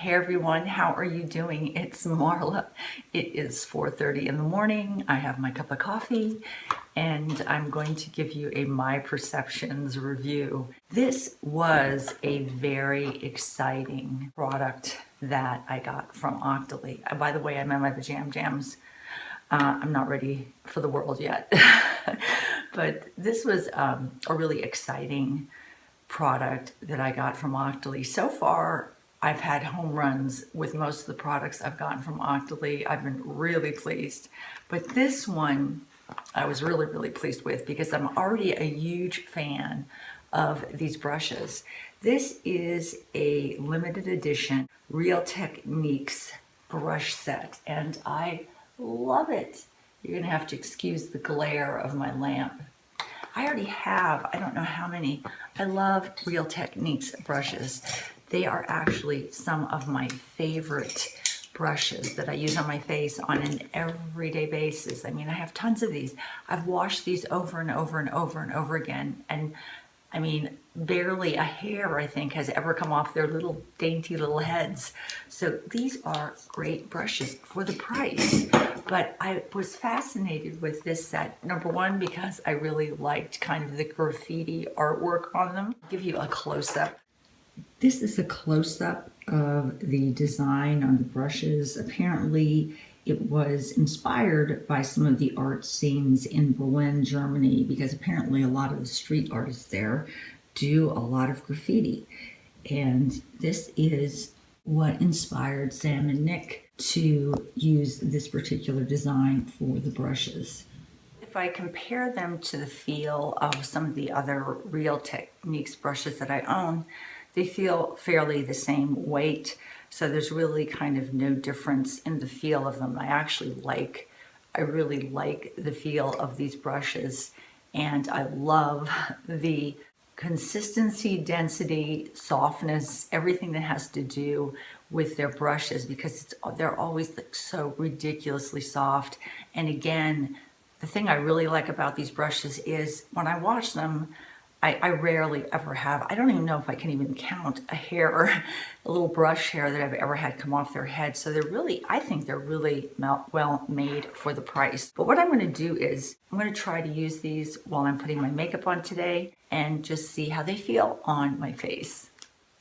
Hey everyone, how are you doing? It's Marla. It is 4:30 in the morning. I have my cup of coffee and I'm going to give you a My Perceptions review. This was a very exciting product that I got from Octoly. By the way, I'm in my pajam jams. I'm not ready for the world yet. But this was a really exciting product that I got from Octoly. So far, I've had home runs with most of the products I've gotten from Octoly. I've been really pleased. But this one, I was really pleased with because I'm already a huge fan of these brushes. This is a limited edition Real Techniques brush set, and I love it. You're gonna have to excuse the glare of my lamp. I already have, I don't know how many. I love Real Techniques brushes. They are actually some of my favorite brushes that I use on my face on an everyday basis. I mean, I have tons of these. I've washed these over and over again. And I mean, barely a hair, I think, has ever come off their little dainty little heads. So these are great brushes for the price. But I was fascinated with this set, number one, because I really liked kind of the graffiti artwork on them. I'll give you a close-up. This is a close-up of the design on the brushes. Apparently, it was inspired by some of the art scenes in Berlin, Germany, because apparently a lot of the street artists there do a lot of graffiti. And this is what inspired Sam and Nick to use this particular design for the brushes. If I compare them to the feel of some of the other Real Techniques brushes that I own, they feel fairly the same weight. So there's really kind of no difference in the feel of them. I really like the feel of these brushes, and I love the consistency, density, softness, everything that has to do with their brushes, because they're always like so ridiculously soft. And again, the thing I really like about these brushes is when I wash them, I rarely ever have, I don't even know if I can even count a hair, a little brush hair that I've ever had come off their head. So I think they're really well made for the price. But what I'm gonna do is, I'm gonna try to use these while I'm putting my makeup on today and just see how they feel on my face.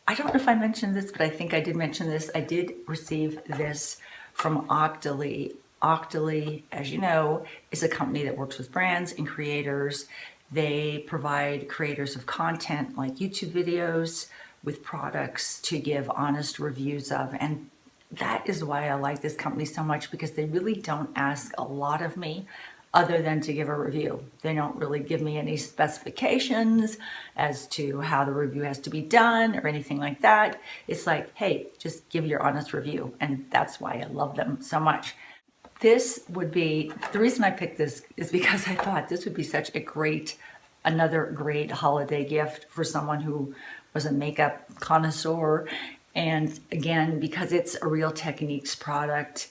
I don't know if I mentioned this, but I think I did mention this. I did receive this from Octoly. Octoly, as you know, is a company that works with brands and creators. They provide creators of content like YouTube videos with products to give honest reviews of. And that is why I like this company so much, because they really don't ask a lot of me other than to give a review. They don't really give me any specifications as to how the review has to be done or anything like that. It's like, hey, just give your honest review. And that's why I love them so much. This would be, the reason I picked this is because I thought this would be such another great holiday gift for someone who was a makeup connoisseur. And again, because it's a Real Techniques product,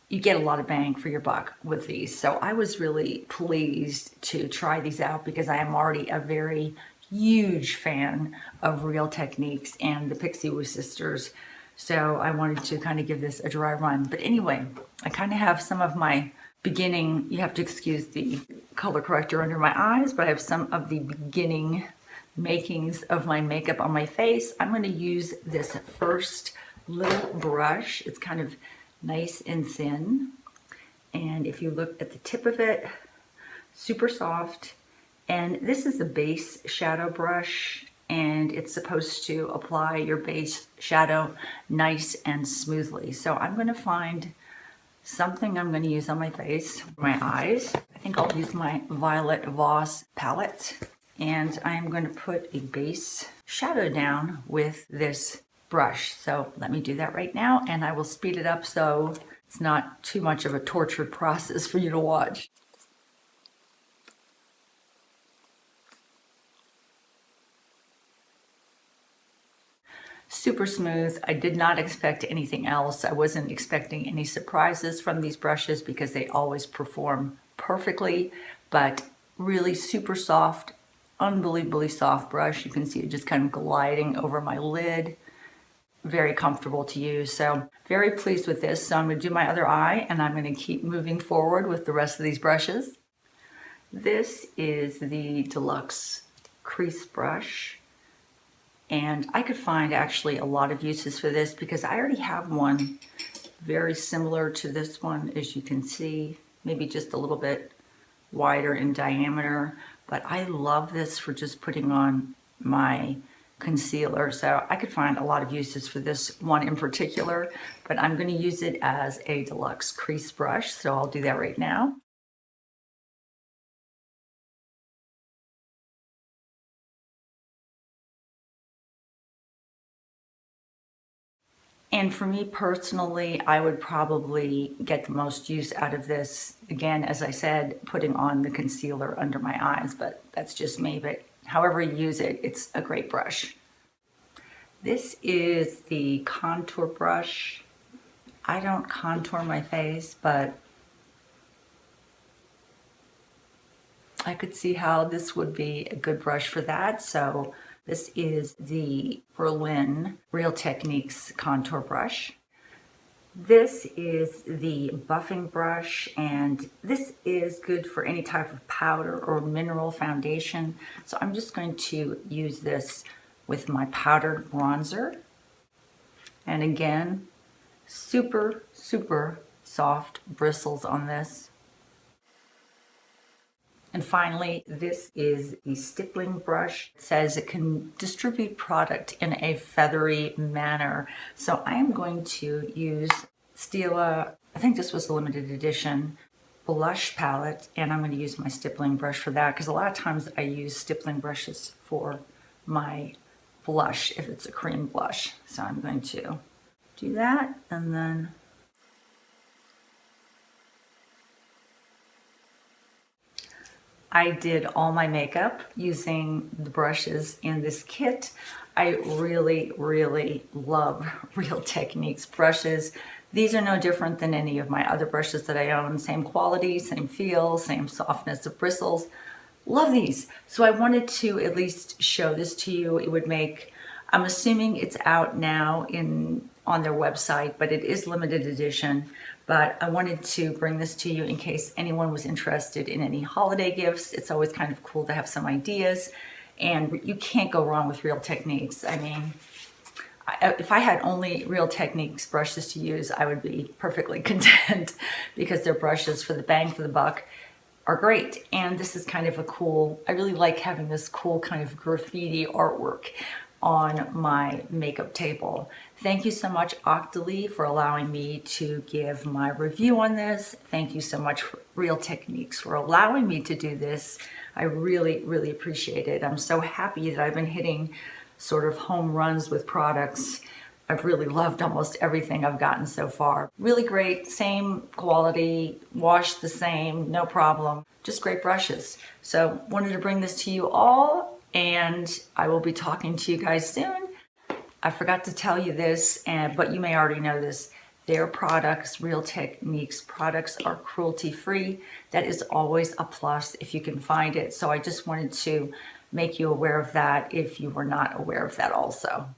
you get a lot of bang for your buck with these. So I was really pleased to try these out because I am already a very huge fan of Real Techniques and the Pixie Woo sisters. So I wanted to kind of give this a dry run. But anyway, I kind of have some of my beginning, you have to excuse the color corrector under my eyes, but I have some of the beginning makings of my makeup on my face. I'm going to use this first little brush. It's kind of nice and thin. And if you look at the tip of it, super soft. And this is a base shadow brush, and it's supposed to apply your base shadow nice and smoothly. So I'm going to find something I'm going to use on my face, my eyes. I think I'll use my Violet Voss palette, and I'm going to put a base shadow down with this brush. So let me do that right now, and I will speed it up so it's not too much of a tortured process for you to watch. Super smooth. I did not expect anything else. I wasn't expecting any surprises from these brushes because they always perform perfectly, but really super soft, unbelievably soft brush. You can see it just kind of gliding over my lid. very comfortable to use. So very pleased with this. So I'm going to do my other eye, and I'm going to keep moving forward with the rest of these brushes. This is the Deluxe Crease Brush. And I could find actually a lot of uses for this because I already have one very similar to this one, as you can see, maybe just a little bit wider in diameter. But I love this for just putting on my concealer. So I could find a lot of uses for this one in particular, but I'm going to use it as a Deluxe Crease Brush. So I'll do that right now. And for me personally, I would probably get the most use out of this, again, as I said, putting on the concealer under my eyes, but that's just me. But however you use it, it's a great brush. This is the contour brush. I don't contour my face, but I could see how this would be a good brush for that. So this is the Berlin Real Techniques contour brush. This is the buffing brush, and this is good for any type of powder or mineral foundation. So I'm just going to use this with my powdered bronzer. And again, super, super soft bristles on this. And finally, this is the Stippling brush. It says it can distribute product in a feathery manner. So I am going to use Stila, I think this was a limited edition, blush palette, and I'm going to use my stippling brush for that because a lot of times I use stippling brushes for my blush if it's a cream blush. So I'm going to do that, and then I did all my makeup using the brushes in this kit. I really, really love Real Techniques brushes. These are no different than any of my other brushes that I own. Same quality, same feel, same softness of bristles. Love these. So I wanted to at least show this to you. It would make, I'm assuming it's out now on their website, but it is limited edition. But I wanted to bring this to you in case anyone was interested in any holiday gifts. It's always kind of cool to have some ideas, and you can't go wrong with Real Techniques. I mean, if I had only Real Techniques brushes to use, I would be perfectly content because their brushes for the bang for the buck are great. And this is kind of a cool, I really like having this cool kind of graffiti artwork on my makeup table. Thank you so much, Octoly, for allowing me to give my review on this. Thank you so much, Real Techniques, for allowing me to do this. I really, really appreciate it. I'm so happy that I've been hitting sort of home runs with products. I've really loved almost everything I've gotten so far. Really great, same quality, wash the same, no problem. Just great brushes. So wanted to bring this to you all, and I will be talking to you guys soon. I forgot to tell you this, but you may already know this. Their products, Real Techniques products, are cruelty-free. That is always a plus if you can find it. So I just wanted to make you aware of that if you were not aware of that also.